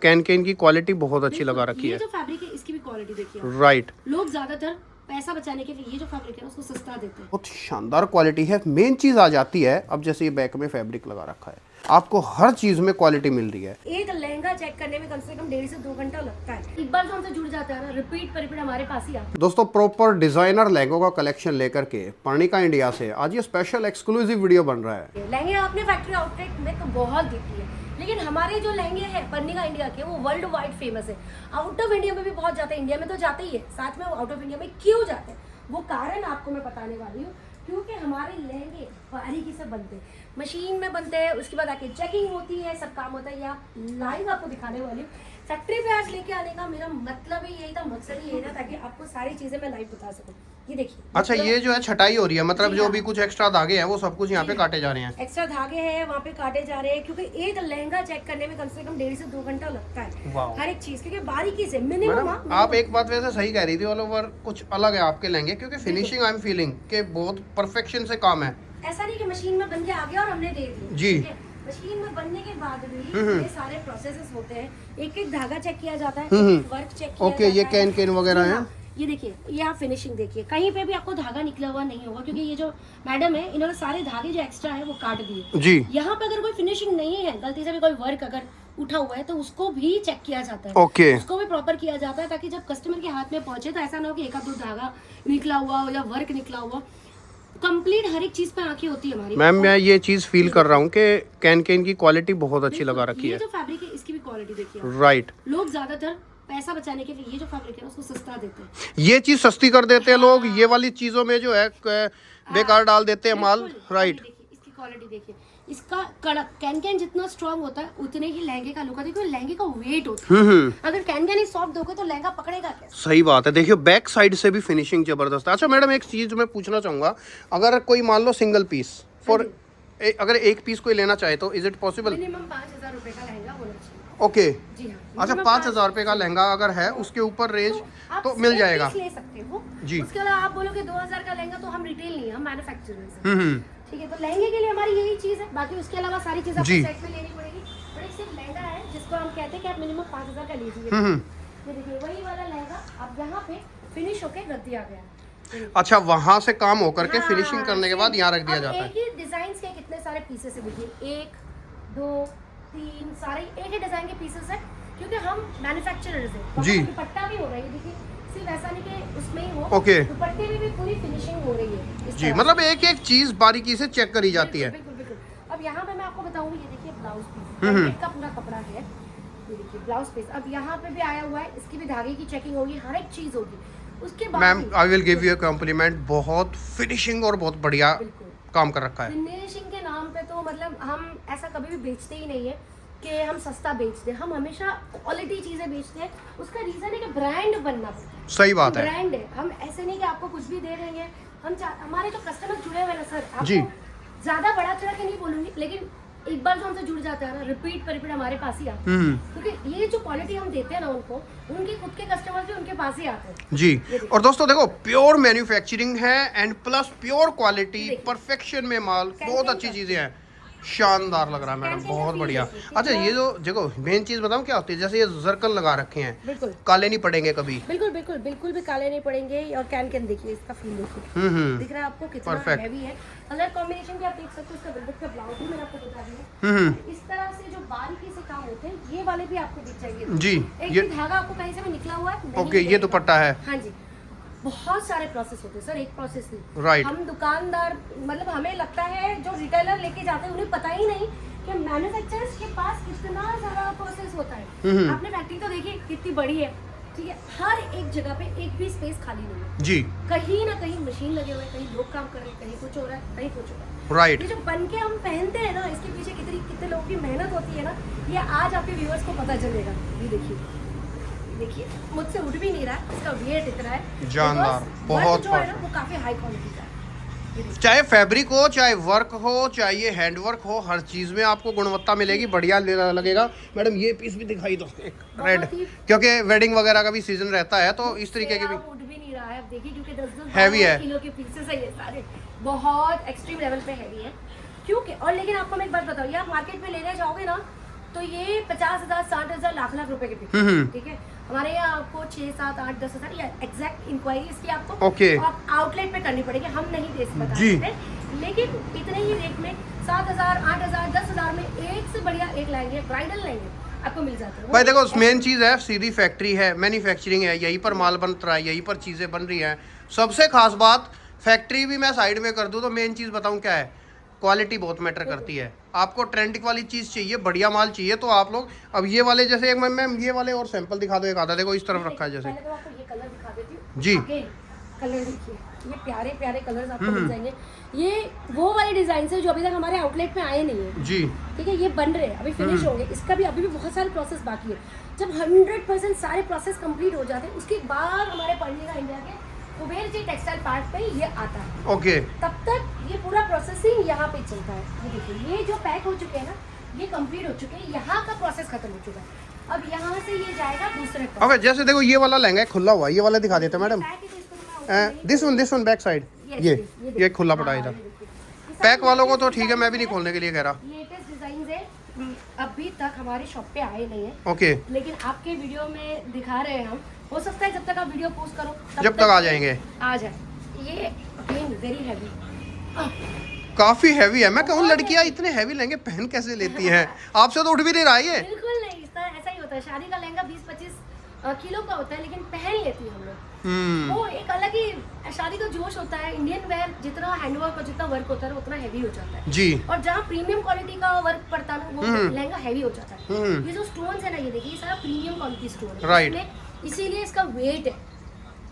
Can की quality बहुत अच्छी लगा रखी ये है। जो फैब्रिक है इसकी भी क्वालिटी देखिए आप। राइट, लोग ज्यादातर पैसा बचाने के लिए ये जो फैब्रिक है उसको सस्ता देते हैं। बहुत शानदार क्वालिटी है। मेन चीज आ जाती है, अब जैसे ये बैक में फैब्रिक लगा रखा है, आपको हर चीज में क्वालिटी मिल रही है। एक लहंगा चेक करने में कम से कम 1.5 से 2 घंटा लगता है। एक बार जो हमसे जुड़ जाता है ना, रिपीट पर रिपीट हमारे पास ही आता है। दोस्तों प्रॉपर डिजाइनर लहंगों का कलेक्शन लेकर के पर्णिका इंडिया से आज ये स्पेशल एक्सक्लूसिव वीडियो बन रहा है। लहंगे आपने फैक्ट्री आउटलेट में तो बहुत देखी है, लेकिन हमारे जो लहंगे हैं पर्णिका इंडिया के वो वर्ल्ड वाइड फेमस है। आउट ऑफ इंडिया में भी बहुत जाते हैं, इंडिया में तो जाते ही है, साथ में आउट ऑफ इंडिया में क्यों जाते हैं वो कारण आपको मैं बताने वाली हूँ। क्योंकि हमारे लहंगे बारीकी से बनते हैं, मशीन में बनते हैं, उसके बाद आके चेकिंग होती है, सब काम होता है। ये आप लाइव आपको दिखाने वाली हूँ। फैक्ट्री पे आज लेके आने का मेरा मतलब ही यही था, मकसद ही यही था, ताकि आपको सारी चीजें मैं लाइव बता सकूँ। ये देखिए, अच्छा ये जो है छटाई हो रही है, मतलब जी जो हाँ। भी कुछ एक्स्ट्रा धागे हैं वो सब कुछ यहाँ पे काटे जा रहे हैं। एक्स्ट्रा धागे हैं वहाँ पे काटे जा रहे हैं, क्योंकि एक लहंगा चेक करने में कम से कम 1.5 से 2 घंटा लगता है। वाह। हर एक चीज, क्योंकि बारीकी से मिनिमम मैडम आप एक बात वैसे सही कह रही थी, ऑल ओवर कुछ अलग है आपके लहंगे, क्योंकि फिनिशिंग आई एम फीलिंग के बहुत परफेक्शन से काम है। ऐसा नहीं कि मशीन में बन के आ गया और हमने दे दी। जी। ठीक है? मशीन में बनने के बाद भी ये सारे प्रोसेसेस होते हैं, एक एक धागा चेक किया जाता है, एक वर्क चेक किया ओके, ये जाता है। कैन वगैरह जी है। हाँ, ये देखिए, ये आप फिनिशिंग देखिए, कहीं पे भी आपको धागा निकला हुआ नहीं होगा, क्योंकि ये जो मैडम है इन्होंने सारे धागे जो एक्स्ट्रा है वो काट दिए। जी। यहाँ पे अगर कोई फिनिशिंग नहीं है, गलती से भी कोई वर्क अगर उठा हुआ है तो उसको भी चेक किया जाता है। ओके। उसको भी प्रॉपर किया जाता है, ताकि जब कस्टमर के हाथ में पहुंचे तो ऐसा ना हो कि एक आध दो धागा निकला हुआ हो या वर्क निकला हुआ। कंप्लीट हर एक चीज पे आंखें होती है हमारी। मैम मैं ये चीज फील कर रहा हूँ कि कैन की क्वालिटी बहुत अच्छी लगा रखी ये है। जो फैब्रिक है इसकी भी क्वालिटी देखिए आप। राइट, लोग ज्यादातर पैसा बचाने के लिए ये जो फैब्रिक है उसको सस्ता देते हैं। ये चीज सस्ती कर देते हैं लोग, ये वाली चीजों में जो है बेकार डाल देते हैं माल। बिल्कुल। राइट, देखिए इसकी क्वालिटी देखिए, इसका कड़क कैन जितना स्ट्रांग होता है उतने ही लहंगे का लुक है। देखो लहंगे का वेट होता है, अगर कैन ही सॉफ्ट दोगे तो लहंगा पकड़ेगा कैसे। सही बात है। देखिए बैक साइड से भी फिनिशिंग जबरदस्त है। अच्छा मैडम एक चीज मैं पूछना चाहूंगा, अगर कोई मान लो सिंगल पीस फॉर अगर एक पीस कोई लेना चाहे तो इज इट पॉसिबल? मिनिमम 5,000 रुपए का लहंगा होना चाहिए। ओके। जी हाँ। अच्छा 5,000 रुपए का लहंगा अगर है, उसके ऊपर रेंज आप तो मिल एक जाएगा। पीस ले सकते हो जी। उसके अलावा आप बोलोगे 2,000 का लहंगा, तो हम रिटेल नहीं है, हम मैन्युफैक्चरर हैं। ठीक है, तो लहंगे के लिए हमारी यही चीज है, बाकी उसके अलावा सारी चीज आपको जी। सेट में लेनी पड़ेगी। और एक सिर्फ लहंगा है जिसको हम कहते हैं कि आप मिनिमम 5,000 का लीजिए। ये देखिए वही वाला लहंगा अब यहाँ पे फिनिश होके रख दिया गया है। अच्छा वहां से काम होकर के हाँ, फिनिशिंग करने के बाद यहाँ रख दिया अब जाता है। एक ही डिजाइन के कितने सारे पीसेस है, देखिए 1 2 3 सारे एक ही डिजाइन के पीसेस है, क्योंकि हम मैन्युफैक्चरर्स हैं। जी। दुपट्टा भी हो रहा है, देखिए सिर्फ ऐसा नहीं कि उसमें ही हो, ओके। दुपट्टे में भी पूरी फिनिशिंग हो रही है इस जी, तरह मतलब से। एक एक चीज बारीकी से चेक करी जाती है। बिल्कुल बिल्कुल। अब यहाँ पे मैं आपको बताऊंगी, ये देखिए ब्लाउज पीस का पूरा कपड़ा है, ये देखिए ब्लाउज पीस। अब यहाँ पे भी आया हुआ है, इसकी भी धागे की चेकिंग होगी, हर एक चीज होगी। उसके बाद ma'am I will give you a compliment, बहुत फिनिशिंग और बहुत बढ़िया बिल्कुल काम कर रखा है। फिनिशिंग के नाम पे तो मतलब हम ऐसा कभी भी बेचते ही नहीं है कि हम सस्ता बेचते हैं, हम हमेशा क्वालिटी चीजें बेचते हैं। उसका रीजन है कि ब्रांड बनना पड़ता है। सही बात है। ब्रांड है, हम ऐसे नहीं कि आपको कुछ भी दे रहे हैं। हमारे जो कस्टमर जुड़े हुए हैं ना सर, जी। आपको ज्यादा बड़ा चढ़ा के नहीं बोलूंगी, लेकिन एक बार जो हमसे जुड़ जाता है ना, रिपीट पर रिपीट हमारे पास ही आता है। क्योंकि ये जो क्वालिटी हम देते हैं ना उनको, उनके खुद के कस्टमर भी उनके पास ही आते हैं। जी। और दोस्तों देखो प्योर मैन्युफैक्चरिंग है and plus pure quality, perfection में माल, बहुत अच्छी चीजें हैं। शानदार लग रहा है मैडम, बहुत बढ़िया। अच्छा ये जो देखो मेन चीज बताऊं क्या होती है, जैसे ये सर्कल लगा रखे हैं, बिल्कुल काले नहीं पड़ेंगे कभी। बिल्कुल बिल्कुल बिल्कुल भी काले नहीं पड़ेंगे। और कैन देखिए, इसका फील देखिए, दिख रहा है आपको कितना Perfect. हैवी है। कलर कॉम्बिनेशन भी आप देख सकते हो, इसका वेलवेट का ब्लाउज भी मैंने आपको बता दिया। इस तरह से जो बारीकी से काम होते हैं ये वाले भी आपको दिख जाएंगे। जी। एक ये भी धागा आपको कहीं से भी निकला हुआ है नहीं ओके, ये मिलेगा। दुपट्टा है। हाँ जी, बहुत सारे प्रोसेस होते हैं सर, एक प्रोसेस नहीं। Right. हम दुकानदार मतलब हमें लगता है जो रिटेलर लेके जाते हैं उन्हें पता ही नहीं कि मैन्युफैक्चरर्स के पास कितना सारा प्रोसेस होता है। आपने फैक्ट्री तो देखी कितनी बड़ी है, ठीक है, हर एक जगह पे एक भी स्पेस खाली नहीं है। जी। कहीं ना कहीं मशीन लगे हुए हैं, कहीं लोग काम कर रहे हैं, कहीं कुछ हो रहा है, कहीं कुछ हो रहा है। राइट। ये जो बन के हम पहनते हैं ना, इसके पीछे कितने लोगों की मेहनत होती है ना, ये आज आपके व्यूअर्स को पता चलेगा। ये देखिए मुझसे उठ भी नहीं रहा है, इसका वेट इतना है जानदार, Because बहुत work जो है ना perfect। वो काफी हाई क्वालिटी का है। ये देखिए। चाहे फैब्रिक हो, चाहे वर्क हो, चाहे ये हैंड वर्क हो, हर चीज में आपको गुणवत्ता मिलेगी, बढ़िया लगेगा। मैडम ये पीस भी दिखाई दो, एक रेड, क्योंकि वेडिंग वगैरह का भी सीजन रहता है तो इस तरीके के भी उठ भी नहीं रहा है, अब देखिए, क्योंकि 10-10 Heavy है। किलो के पीसेस है ये सारे, बहुत एक्सट्रीम लेवल पे हैवी है। क्योंकि और लेकिन आपको मैं एक बात बताऊँ, ये आप मार्केट में लेने जाओगे ना तो ये 50,000 60,000 लाख लाख रुपए के बिकते हम्म, हैं, ठीक है। हमारे यहाँ आपको 6 7 8 10,000 या एग्जैक्ट इंक्वायरी इसकी आपको ओके। आउटलेट पे करनी पड़ेगी, हम नहीं दे बता जी। सकते, लेकिन इतने ही रेट में 7,000 8,000 10,000 में एक से बढ़िया एक लहंगे, ब्राइडल लहंगे आपको मिल जाते हैं। भाई देखो मेन चीज़ है, सीधी फैक्ट्री है, मैन्युफैक्चरिंग है, यहीं पर माल बन रहा है, यहीं पर चीज़ें बन रही हैं। सबसे खास बात, फैक्ट्री भी मैं साइड में कर दूँ तो मेन चीज़ बताऊँ क्या है, क्वालिटी बहुत मैटर करती है। आपको ट्रेंड वाली चीज़ चाहिए, बढ़िया माल चाहिए, तो आप लोग अब ये वाले जैसे एक मैम ये वाले और सैंपल दिखा दो, एक आधा देखो इस तरफ रखा है जैसे। पहले तो आपको ये कलर दिखा देती हूँ जी। कलर देखिए, ये प्यारे प्यारे कलर्स आपको मिल जाएंगे। ये वो वाले डिजाइन है जो अभी तक हमारे आउटलेट में आए नहीं है, जी ठीक है। ये बन रहे हैं, अभी फिनिश होंगे, इसका भी अभी भी बहुत सारे प्रोसेस बाकी है। जब 100% सारे प्रोसेस कंप्लीट हो जाते हैं उसके बाद हमारे पर्निका इंडिया के कुबेर जी टेक्सटाइल पार्क पे ये आता है। ओके। तब तक ये पूरा प्रोसेसिंग यहाँ पे चलता है। ये देखिए, ये जो पैक हो चुके हैं ना, ये कंप्लीट हो चुके हैं, यहाँ का प्रोसेस खत्म हो चुका है। अब यहाँ से ये जाएगा दूसरे तक। ओके, जैसे देखो ये वाला लहंगा है खुला हुआ, ये वाला दिखा देते madam. This one back side, ये खुला पड़ा है इधर। पैक वालों को तो ठीक है, मैं भी नहीं खोलने के लिए कह रहा। लेटेस्ट डिजाइन है, अभी तक हमारी शॉप पे आए नहीं है, ओके, लेकिन आपके वीडियो में दिखा रहे हैं हम। हो सकता है जब तक आप वीडियो पोस्ट करो जब तक आ जाएंगे, आ जाए। ये अगेन वेरी हैवी, काफी हैवी है। मैं कहूँ लड़कियां इतने हैवी लहंगे पहन कैसे लेती हैं? आपसे तो उठ भी नहीं रहा ये। बिल्कुल नहीं, इस तरह ऐसा ही होता है। शादी का लहंगा 20-25 किलो का होता है, लेकिन पहन लेती है हम लोग। वो एक अलग ही शादी का जोश होता है। इंडियन वेयर जितना हैंडवर्क और जितना वर्क होता है उतना हैवी हो जाता है जी। और जहाँ प्रीमियम क्वालिटी का वर्क पड़ता है वो लहंगा हैवी हो जाता है। ये जो स्टोन्स है ना, ये देखिए, ये सारा प्रीमियम क्वालिटी स्टोन है, Right. इसमें इसीलिए इसका वेट है।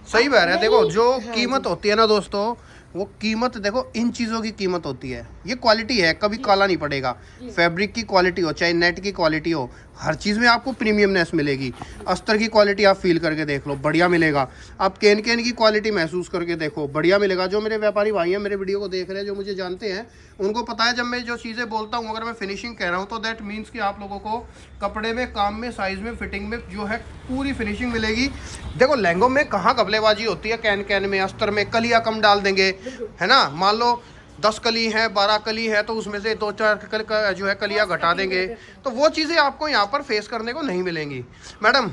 सही बात है। देखो जो हाँ कीमत होती है ना दोस्तों, वो कीमत देखो इन चीज़ों की कीमत होती है। ये क्वालिटी है, कभी काला नहीं पड़ेगा। फैब्रिक की क्वालिटी हो चाहे नेट की क्वालिटी हो, हर चीज़ में आपको प्रीमियमनेस मिलेगी। अस्तर की क्वालिटी आप फील करके देख लो, बढ़िया मिलेगा। आप कैन की क्वालिटी महसूस करके देखो, बढ़िया मिलेगा। जो मेरे व्यापारी भाई हैं, मेरे वीडियो को देख रहे हैं, जो मुझे जानते हैं, उनको पता है जब मैं जो चीज़ें बोलता हूँ, अगर मैं फिनिशिंग कह रहा हूँ तो दैट मीन्स कि आप लोगों को कपड़े में, काम में, साइज़ में, फिटिंग में जो है पूरी फिनिशिंग मिलेगी। देखो लहंगों में कहाँ कपलेबाजी होती है, कैन में, अस्तर में कलियाँ कम डाल देंगे, है ना। मान लो 10 कली है, 12 कली है, तो उसमें से 2-4 जो है कलियाँ घटा देंगे। तो वो चीज़ें आपको यहाँ पर फेस करने को नहीं मिलेंगी। मैडम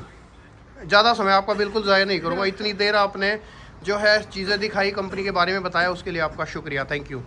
ज़्यादा समय आपका बिल्कुल ज़ाया नहीं करूँगा। इतनी देर आपने जो है चीज़ें दिखाई, कंपनी के बारे में बताया, उसके लिए आपका शुक्रिया, थैंक यू।